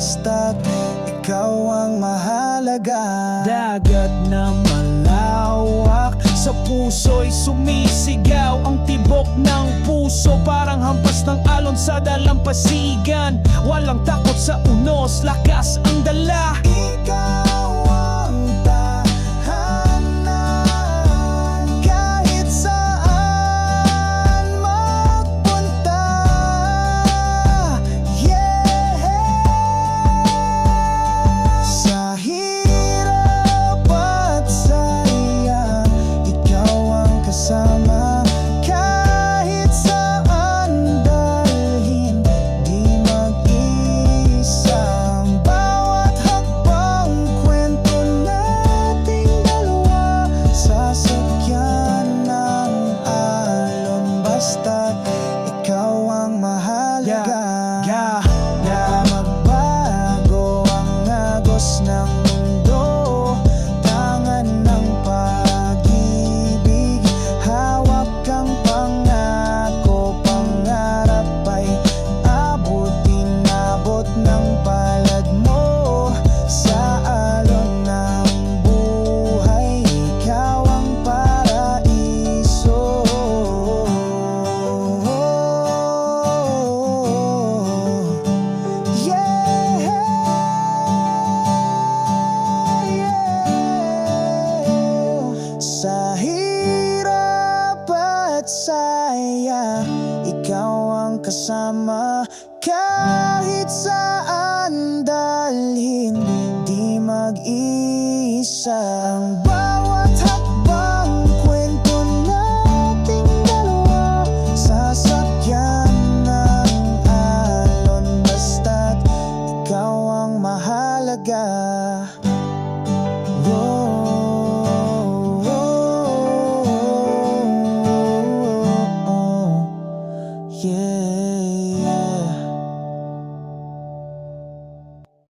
basta't ikaw ang mahalaga. Dagat na malawak, sa puso'y sumisigaw. Ang tibok ng puso parang hampas ng alon sa dalampasigan. Walang takot sa unos, lakas ang dala. Ikaw ang tahanan kahit saan magpunta. Yeah. Sa hirap at saya, ikaw ang kasama. Kahit saan dalhin, di mag-isa. Ang bawat hakbang kwento nating dalawa, sasakyan ng alon basta't ikaw ang mahalaga. Na magbago ang agos ng mundo, tangan ng pag-ibig, hawak kang pangako, pangarap ay abutin, abot ng palad mo. Sa alon ng buhay, ikaw ang paraiso. Sa hirap at saya, ikaw ang kasama. Kahit saan dalhin, di mag-isa. Ang bawat hakbang kwento nating dalawa, sasakyan ng alon basta't ikaw ang mahalaga.